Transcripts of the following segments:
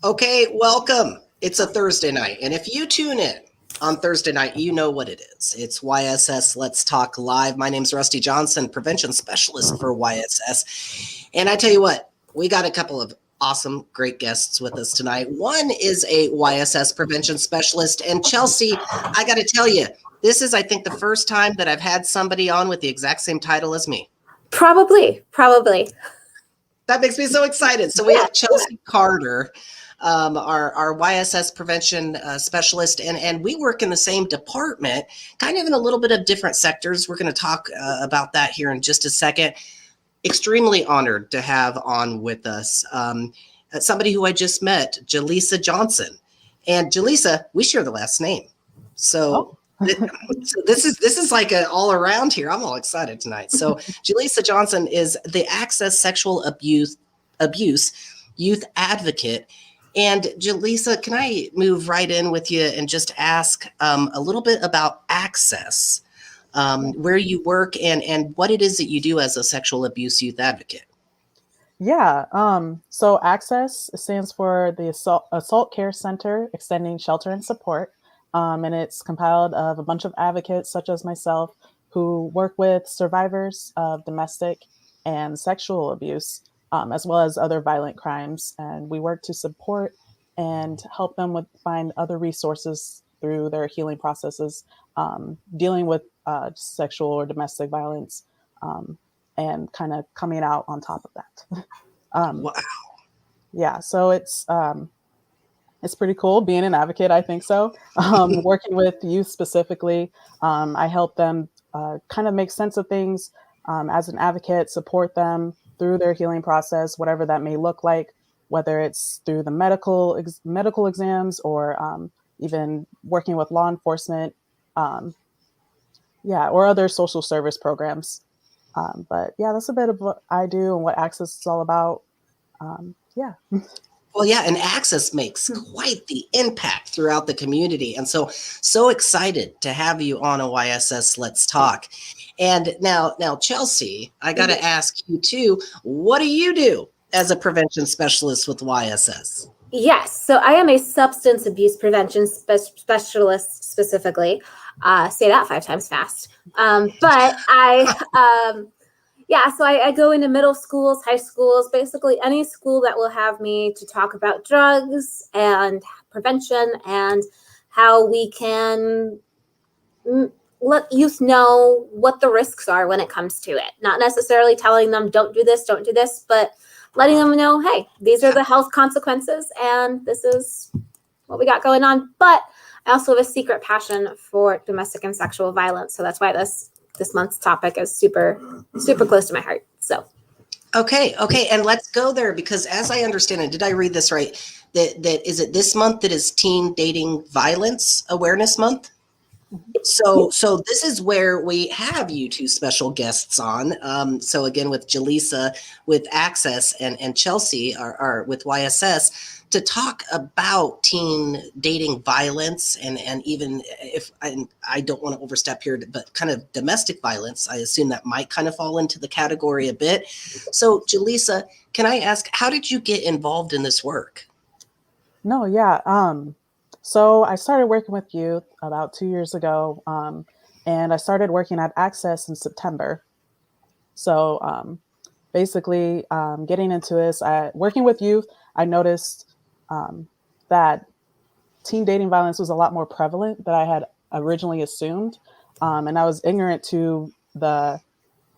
Okay, welcome. It's a Thursday night, and if you tune in on Thursday night, you know what it is. It's YSS Let's Talk Live. My name's Rusty Johnson, Prevention Specialist for YSS. And I tell you what, we got a couple of awesome, great guests with us tonight. One is a YSS Prevention Specialist, and Chelce, I got to tell you, this is, I think, the first time that I've had somebody on with the exact same title as me. Probably. That makes me so excited. So we have Chelce Carter, our YSS Prevention Specialist, and we work in the same department, kind of in a little bit of different sectors. We're going to talk about that here in just a second. Extremely honored to have on with us somebody who I just met, Chelce Johnson. And Chelce, we share the last name. So this is like an all around here. I'm all excited tonight. So Chelce Johnson is the Access Sexual Abuse Youth Advocate. And Chelce, can I move right in with you and just ask a little bit about Access, where you work and what it is that you do as a sexual abuse youth advocate? Yeah. So Access stands for the Assault Care Center, extending shelter and support. And it's compiled of a bunch of advocates such as myself who work with survivors of domestic and sexual abuse, as well as other violent crimes. And we work to support and help them find other resources through their healing processes, dealing with sexual or domestic violence, and kind of coming out on top of that. Wow. Yeah, so it's pretty cool being an advocate, I think so. Working with youth specifically, I help them kind of make sense of things as an advocate, support them through their healing process, whatever that may look like, whether it's through the medical exams or even working with law enforcement, or other social service programs. But yeah, that's a bit of what I do and what Access is all about. Well, yeah, and Access makes quite the impact throughout the community. And so excited to have you on a YSS Let's Talk. And now, Chelce, I got to ask you too, what do you do as a prevention specialist with YSS? Yes. So I am a substance abuse prevention specialist specifically. Say that 5 times fast. But so I go into middle schools, high schools, basically any school that will have me to talk about drugs and prevention and how we can let youth know what the risks are when it comes to it. Not necessarily telling them, don't do this, but letting them know, hey, these are the health consequences and this is what we got going on. But I also have a secret passion for domestic and sexual violence. So that's why this month's topic is super, super close to my heart. So. Okay. And let's go there because as I understand it, did I read this right? That is it this month that is Teen Dating Violence Awareness Month? So this is where we have you two special guests on. So again, with Chelce, with Access and Chelce are with YSS to talk about teen dating violence and even if I don't want to overstep here, but kind of domestic violence. I assume that might kind of fall into the category a bit. So Chelce, can I ask, how did you get involved in this work? No, yeah. So I started working with youth about 2 years ago, and I started working at Access in September. So basically getting into this, working with youth, I noticed that teen dating violence was a lot more prevalent than I had originally assumed. And I was ignorant to the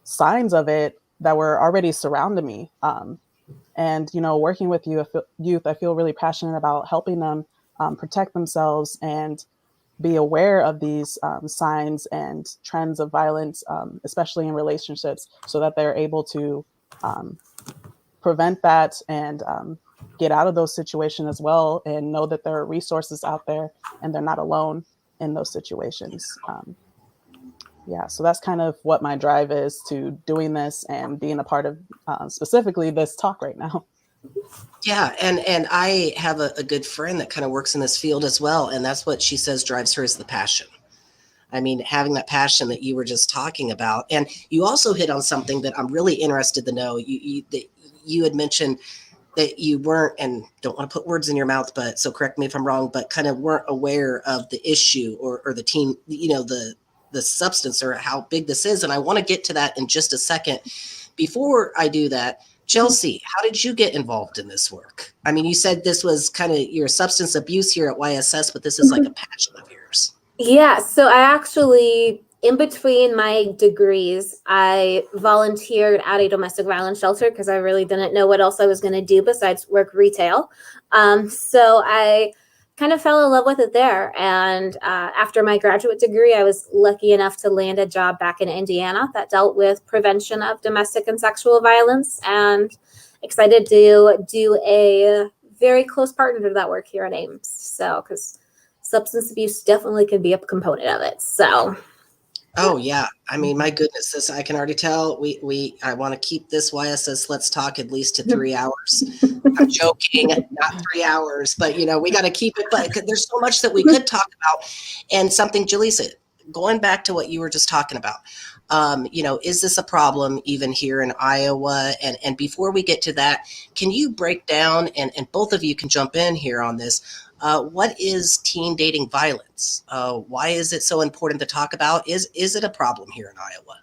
signs of it that were already surrounding me. And, working with youth, I feel really passionate about helping them protect themselves and be aware of these signs and trends of violence, especially in relationships, so that they're able to prevent that and get out of those situations as well, and know that there are resources out there and they're not alone in those situations. So that's kind of what my drive is to doing this and being a part of specifically this talk right now. Yeah, and I have a good friend that kind of works in this field as well, and that's what she says drives her is the passion. I mean, having that passion that you were just talking about. And you also hit on something that I'm really interested to know. You had mentioned that you weren't, and don't want to put words in your mouth, but so correct me if I'm wrong, but kind of weren't aware of the issue or the teen, the substance or how big this is. And I want to get to that in just a second. Before I do that, Chelce, how did you get involved in this work? I mean, you said this was kind of your substance abuse here at YSS, but this is like a passion of yours. Yeah, so I actually, in between my degrees, I volunteered at a domestic violence shelter because I really didn't know what else I was going to do besides work retail. So I kind of fell in love with it there. And after my graduate degree, I was lucky enough to land a job back in Indiana that dealt with prevention of domestic and sexual violence, and excited to do a very close partner to that work here at Ames. So, because substance abuse definitely can be a component of it. So. Oh yeah. I mean, my goodness, this, I can already tell I want to keep this YSS Let's Talk at least to 3 hours. I'm joking, not 3 hours, but we got to keep it, but there's so much that we could talk about. And something, Jaleesa, going back to what you were just talking about, is this a problem even here in Iowa? And before we get to that, can you break down, and both of you can jump in here on this, what is teen dating violence? Why is it so important to talk about? Is it a problem here in Iowa?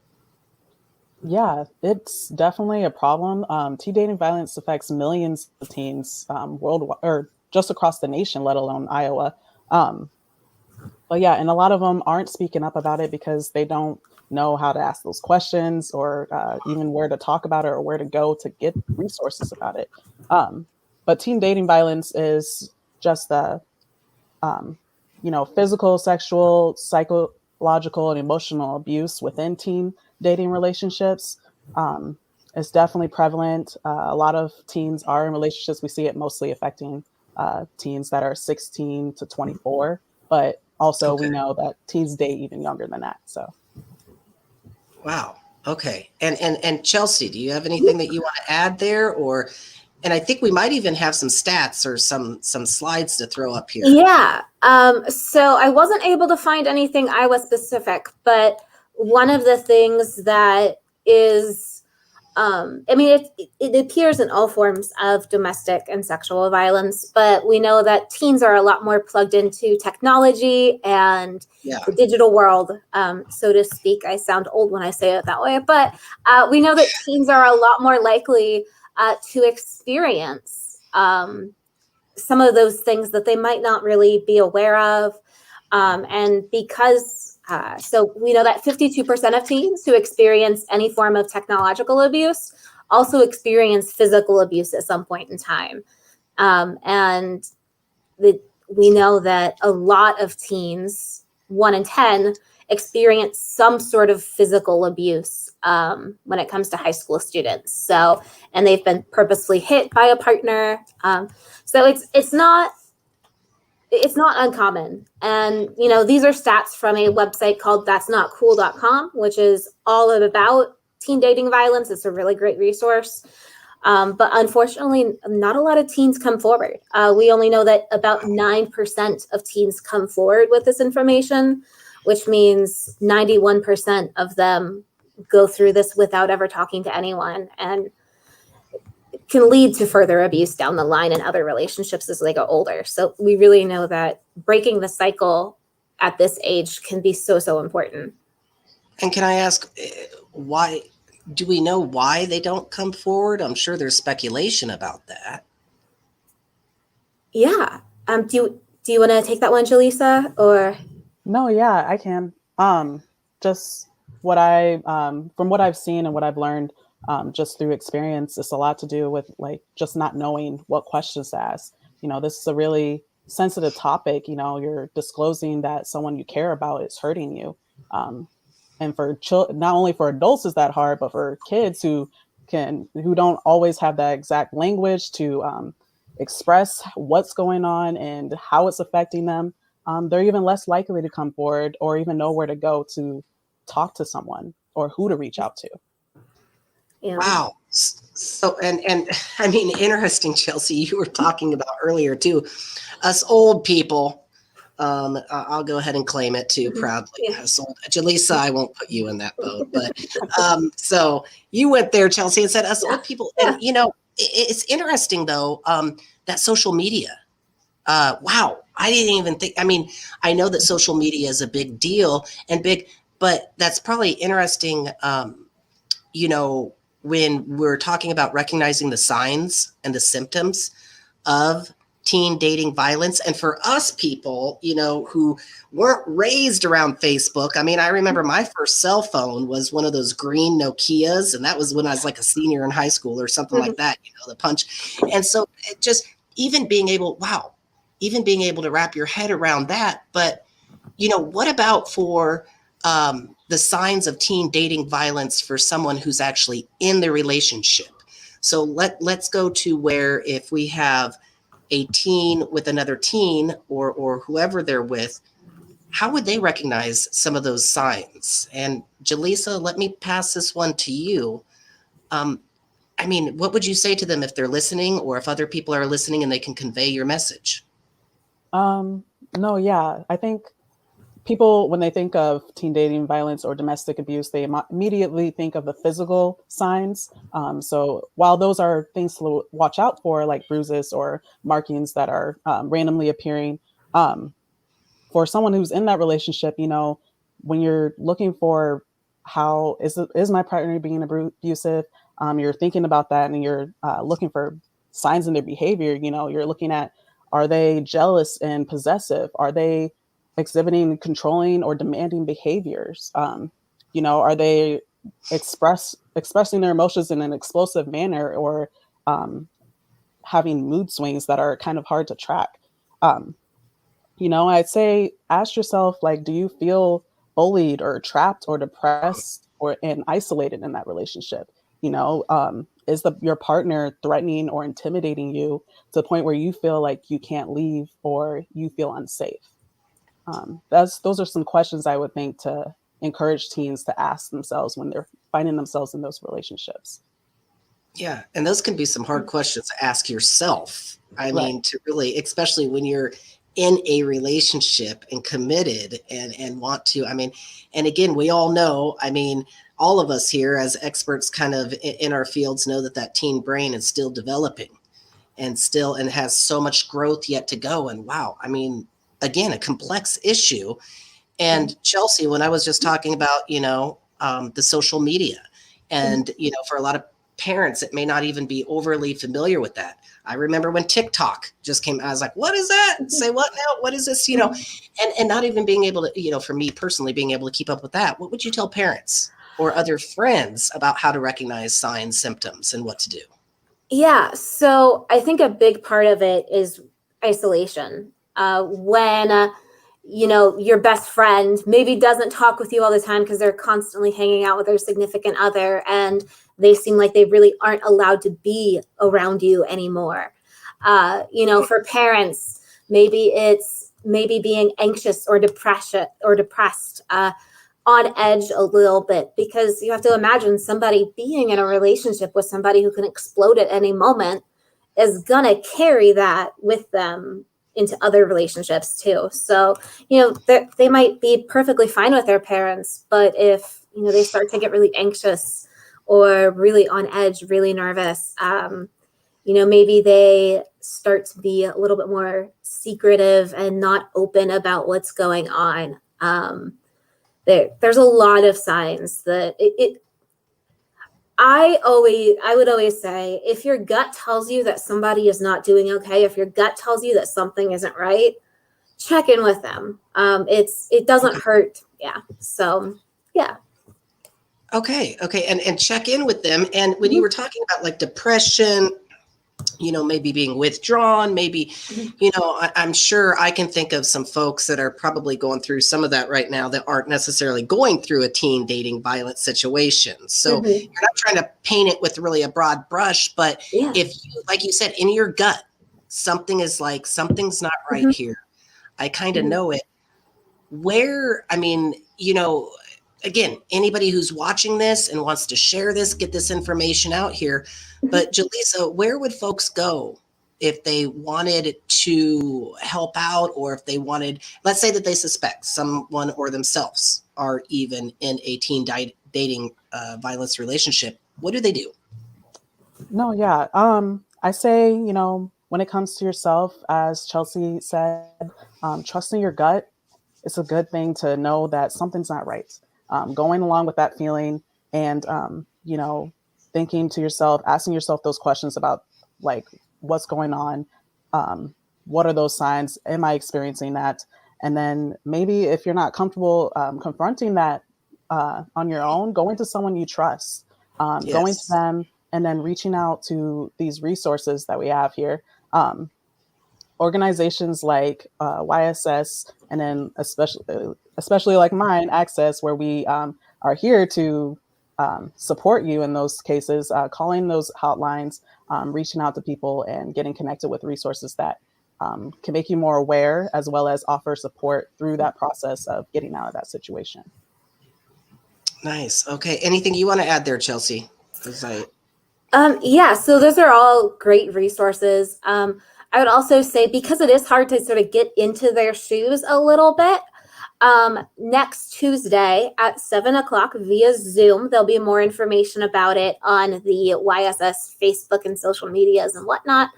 Yeah, it's definitely a problem. Teen dating violence affects millions of teens worldwide, or just across the nation, let alone Iowa. But yeah, and a lot of them aren't speaking up about it because they don't know how to ask those questions, or even where to talk about it, or where to go to get resources about it. But teen dating violence is just the, physical, sexual, psychological, and emotional abuse within teen dating relationships. It's definitely prevalent. A lot of teens are in relationships. We see it mostly affecting teens that are 16 to 24, but also we know that teens date even younger than that. So. Wow. Okay. And Chelce, do you have anything that you want to add there, and I think we might even have some stats or some slides to throw up here. Yeah. So I wasn't able to find anything Iowa specific, but one of the things that is, it appears in all forms of domestic and sexual violence, but we know that teens are a lot more plugged into technology and the digital world, so to speak. I sound old when I say it that way, but we know that teens are a lot more likely to experience some of those things that they might not really be aware of. And because, so we know that 52% of teens who experience any form of technological abuse also experience physical abuse at some point in time. And we know that a lot of teens, 1 in 10, experience some sort of physical abuse when it comes to high school students. So, and they've been purposefully hit by a partner. So it's not uncommon. And, these are stats from a website called that'snotcool.com, which is all about teen dating violence. It's a really great resource. But unfortunately, not a lot of teens come forward. We only know that about 9% of teens come forward with this information, which means 91% of them go through this without ever talking to anyone, and can lead to further abuse down the line in other relationships as they go older. So we really know that breaking the cycle at this age can be so, so important. And can I ask, why? Do we know why they don't come forward? I'm sure there's speculation about that. Yeah. Do you want to take that one, Jaleesa, or? No, yeah, I can. Just what from what I've seen and what I've learned, just through experience, it's a lot to do with just not knowing what questions to ask. This is a really sensitive topic. You're disclosing that someone you care about is hurting you. And for not only for adults is that hard, but for kids who don't always have that exact language to express what's going on and how it's affecting them, they're even less likely to come forward or even know where to go to talk to someone or who to reach out to. Yeah. Wow. So, and I mean, interesting, Chelce, you were talking about earlier too, us old people. I'll go ahead and claim it too proudly. Yeah. Jaleesa, I won't put you in that boat, but so you went there, Chelce, and said us old people. And it's interesting though, that social media. Wow, I didn't even think. I mean, I know that social media is a big deal and big, but that's probably interesting. You know, when we're talking about recognizing the signs and the symptoms of teen dating violence. And for us people, you know, who weren't raised around Facebook, I mean, I remember my first cell phone was one of those green Nokias, and that was when I was like a senior in high school or something like that, you know, the punch. And so it just, even being able, wow, even being able to wrap your head around that. But, you know, what about for the signs of teen dating violence for someone who's actually in the relationship? So let's go to where if we have a teen with another teen or whoever they're with, how would they recognize some of those signs? And Jaleesa, let me pass this one to you. I mean, what would you say to them if they're listening, or if other people are listening and they can convey your message? No, yeah, I think people, when they think of teen dating violence or domestic abuse, they immediately think of the physical signs. So while those are things to watch out for, like bruises or markings that are randomly appearing, for someone who's in that relationship, you know, when you're looking for how is my partner being abusive, you're thinking about that, and you're looking for signs in their behavior. You know, you're looking at, are they jealous and possessive? Are they exhibiting controlling or demanding behaviors? You know, are they expressing their emotions in an explosive manner, or having mood swings that are kind of hard to track? You know, I'd say ask yourself, like, do you feel bullied or trapped or depressed or and isolated in that relationship? You know, is your partner threatening or intimidating you to the point where you feel like you can't leave or you feel unsafe? Those are some questions I would think to encourage teens to ask themselves when they're finding themselves in those relationships. Yeah, and those can be some hard questions to ask yourself. I Right. mean, to really, especially when you're in a relationship and committed and want to, I mean, and again, we all know, I mean, all of us here as experts kind of in our fields know that that teen brain is still developing and still and has so much growth yet to go. And wow, I mean, again, a complex issue. And Chelce, when I was just talking about, you know, the social media, and, you know, for a lot of parents, it may not even be overly familiar with that. I remember when TikTok just came, I was like, what is that? Say what now? What is this? You know, and not even being able to, you know, for me personally, being able to keep up with that. What would you tell parents or other friends about how to recognize signs, symptoms, and what to do? Yeah, so I think a big part of it is isolation. When you know, your best friend maybe doesn't talk with you all the time because they're constantly hanging out with their significant other, and they seem like they really aren't allowed to be around you anymore. You know, for parents, maybe it's being anxious or depressed. On edge a little bit, because you have to imagine somebody being in a relationship with somebody who can explode at any moment is gonna carry that with them into other relationships too. So, you know, they might be perfectly fine with their parents, but if, you know, they start to get really anxious or really on edge, really nervous, you know, maybe they start to be a little bit more secretive and not open about what's going on. There's a lot of signs that I would always say, if your gut tells you that somebody is not doing okay, if your gut tells you that something isn't right, check in with them. It doesn't hurt. Yeah. So yeah. Okay. And check in with them. And when you were talking about like depression, you know, maybe being withdrawn, maybe, you know, I'm sure I can think of some folks that are probably going through some of that right now that aren't necessarily going through a teen dating violence situation. So you're not trying to paint it with really a broad brush, but Yeah. if you, like you said, in your gut, something's not right here. I kind of know it. Where, I mean, you know, again, anybody who's watching this and wants to share this, get this information out here. But Jaleesa, where would folks go if they wanted to help out, or if they wanted, let's say that they suspect someone or themselves are even in a teen dating violence relationship? What do they do? No, yeah. I say, when it comes to yourself, as Chelce said, trusting your gut, it's a good thing to know that something's not right. Going along with that feeling and, thinking to yourself, asking yourself those questions about like what's going on. Um, what are those signs? Am I experiencing that? And then maybe if you're not comfortable confronting that on your own, going to someone you trust, going to Yes. them and then reaching out to these resources that we have here. Organizations like YSS, and then especially like mine, Access, where we are here to support you in those cases, calling those hotlines, reaching out to people, and getting connected with resources that can make you more aware, as well as offer support through that process of getting out of that situation. Nice. Okay. Anything you want to add there, Chelce? Yeah, so those are all great resources. I would also say, because it is hard to sort of get into their shoes a little bit, next Tuesday at 7 o'clock via Zoom, there'll be more information about it on the YSS Facebook and social medias and whatnot.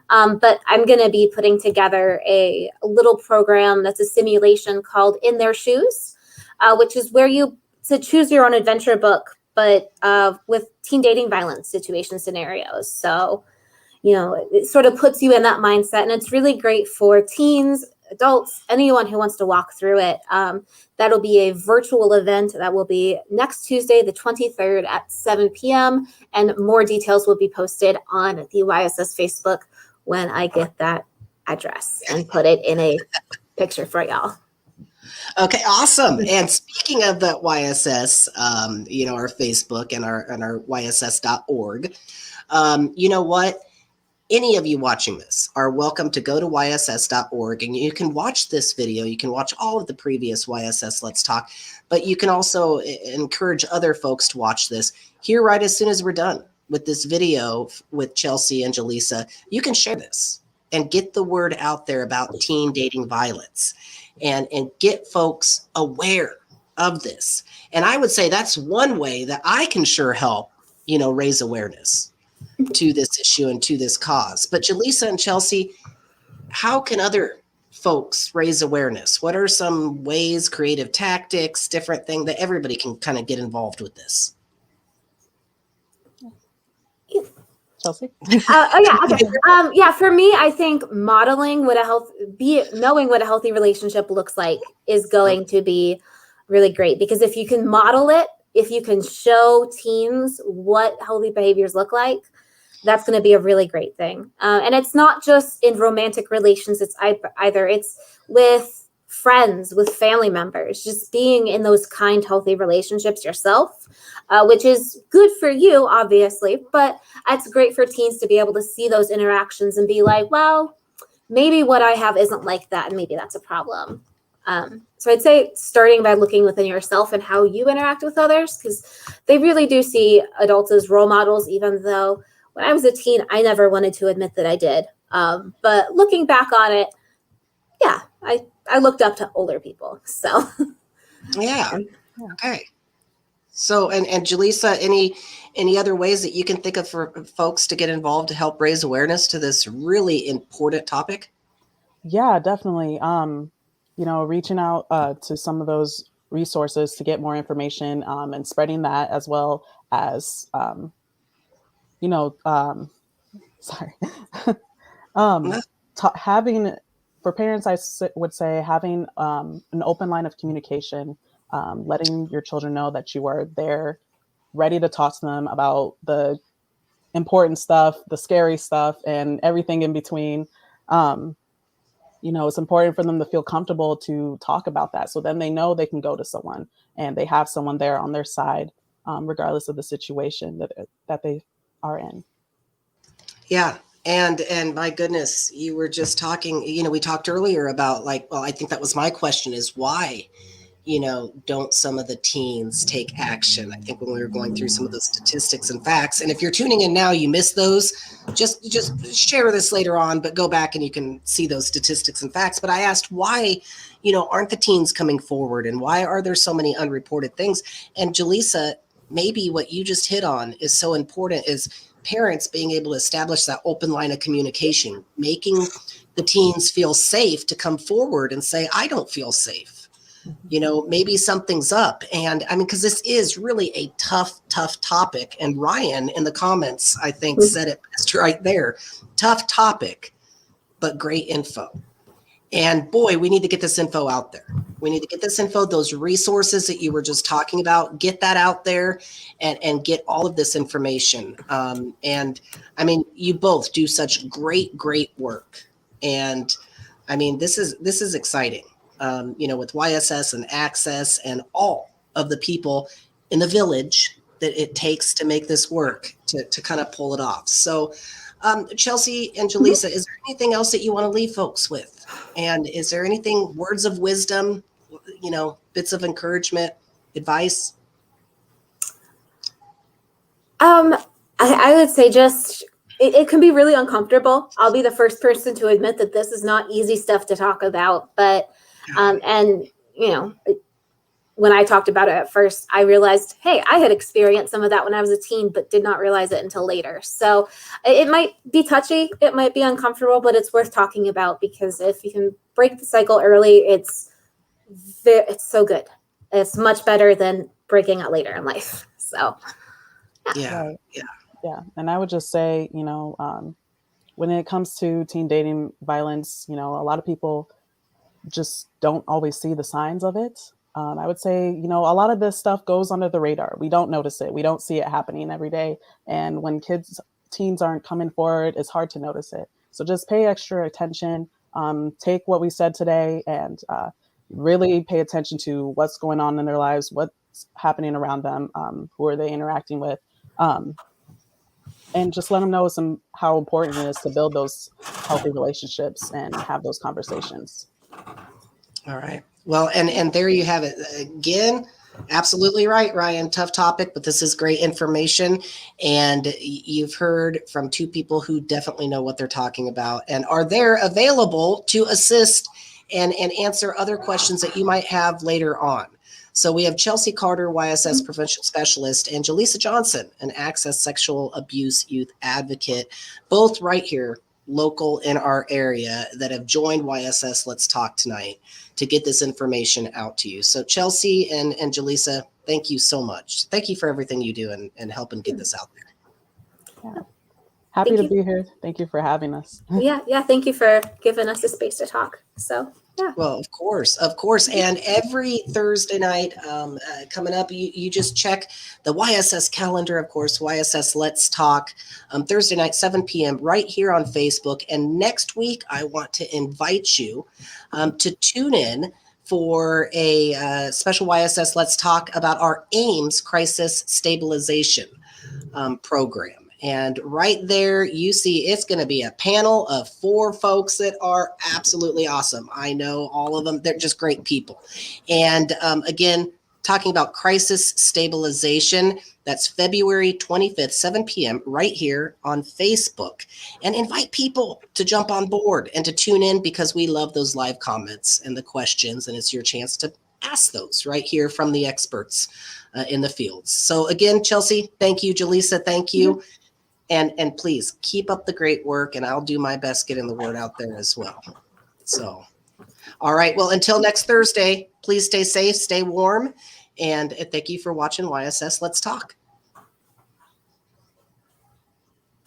But I'm going to be putting together a little program that's a simulation called In Their Shoes, which is where it's a choose your own adventure book, but with teen dating violence situation scenarios. So, it sort of puts you in that mindset, and it's really great for teens, adults, anyone who wants to walk through it. That'll be a virtual event that will be next Tuesday, the 23rd at 7 p.m. And more details will be posted on the YSS Facebook when I get that address and put it in a picture for y'all. Okay, awesome. And speaking of the YSS, our Facebook and our YSS.org, you know what? Any of you watching this are welcome to go to YSS.org, and you can watch this video. You can watch all of the previous YSS Let's Talk, but you can also encourage other folks to watch this here right as soon as we're done with this video with Chelce and Jaleesa. You can share this and get the word out there about teen dating violence and get folks aware of this. And I would say that's one way that I can sure help, raise awareness to this issue and to this cause. But Jaleesa and Chelce, how can other folks raise awareness? What are some ways, creative tactics, different things that everybody can kind of get involved with this? Chelce? Yeah. For me, I think modeling knowing what a healthy relationship looks like is going to be really great, because if you can model it, if you can show teens what healthy behaviors look like, that's going to be a really great thing. And it's not just in romantic relations. It's with friends, with family members, just being in those kind, healthy relationships yourself, which is good for you, obviously, but it's great for teens to be able to see those interactions and be like, well, maybe what I have isn't like that, and maybe that's a problem. So I'd say starting by looking within yourself and how you interact with others, because they really do see adults as role models, even though when I was a teen, I never wanted to admit that I did. But looking back on it, yeah, I looked up to older people. So yeah. Okay. So, and Jaleesa, any other ways that you can think of for folks to get involved to help raise awareness to this really important topic? Yeah, definitely. Reaching out to some of those resources to get more information and spreading that, as well as, sorry, having, for parents, would say having an open line of communication, letting your children know that you are there, ready to talk to them about the important stuff, the scary stuff, and everything in between. It's important for them to feel comfortable to talk about that. So then they know they can go to someone and they have someone there on their side, regardless of the situation that they are in. Yeah. And my goodness, you were just talking, we talked earlier about I think that was my question, is why, don't some of the teens take action? I think when we were going through some of those statistics and facts, and if you're tuning in now, you missed those, just share this later on, but go back and you can see those statistics and facts. But I asked why, aren't the teens coming forward, and why are there so many unreported things? And Jaleesa, maybe what you just hit on is so important, is parents being able to establish that open line of communication, making the teens feel safe to come forward and say, I don't feel safe. Maybe something's up. And I mean, because this is really a tough topic. And Ryan in the comments, I think, said it best right there. Tough topic, but great info. And boy, we need to get this info out there. We need to get this info, those resources that you were just talking about, get that out there and get all of this information. And I mean, you both do such great work. And I mean, this is exciting. With YSS and Access and all of the people in the village that it takes to make this work, to kind of pull it off. So, Chelce and Jaleesa, is there anything else that you want to leave folks with? And is there anything, words of wisdom, bits of encouragement, advice? I would say just, it can be really uncomfortable. I'll be the first person to admit that this is not easy stuff to talk about, but when I talked about it at first, I realized, hey, I had experienced some of that when I was a teen, but did not realize it until later. So it might be touchy, it might be uncomfortable, but it's worth talking about, because if you can break the cycle early, it's so good. It's much better than breaking it later in life. So Yeah. And I would just say, when it comes to teen dating violence, a lot of people just don't always see the signs of it. I would say, a lot of this stuff goes under the radar. We don't notice it. We don't see it happening every day. And when teens aren't coming forward, it's hard to notice it. So just pay extra attention, take what we said today, and really pay attention to what's going on in their lives, what's happening around them, who are they interacting with, and just let them know how important it is to build those healthy relationships and have those conversations. All right. Well, and there you have it. Again, absolutely right, Ryan. Tough topic, but this is great information. And you've heard from two people who definitely know what they're talking about and are there available to assist and answer other questions that you might have later on. So we have Chelce Carter, YSS Prevention Specialist, and Jaleesa Johnson, an Access Sexual Abuse Youth Advocate, both right here, local in our area, that have joined YSS Let's Talk tonight to get this information out to you. So Chelce and Jaleesa, thank you so much. Thank you for everything you do and helping get this out there. Yeah. Happy to be here. Thank you for having us. Yeah. Thank you for giving us a space to talk. So yeah. Well, of course. And every Thursday night coming up, you just check the YSS calendar, of course, YSS Let's Talk, Thursday night, 7 p.m. right here on Facebook. And next week, I want to invite you to tune in for a special YSS Let's Talk about our AIMS Crisis Stabilization program. And right there, you see it's going to be a panel of 4 folks that are absolutely awesome. I know all of them. They're just great people. And again, talking about crisis stabilization, that's February 25th, 7 p.m. right here on Facebook. And invite people to jump on board and to tune in, because we love those live comments and the questions. And it's your chance to ask those right here from the experts in the fields. So again, Chelce, thank you. Jaleesa, thank you. Mm-hmm. And please keep up the great work, and I'll do my best getting the word out there as well. So, all right. Well, until next Thursday, please stay safe, stay warm, and thank you for watching YSS Let's Talk.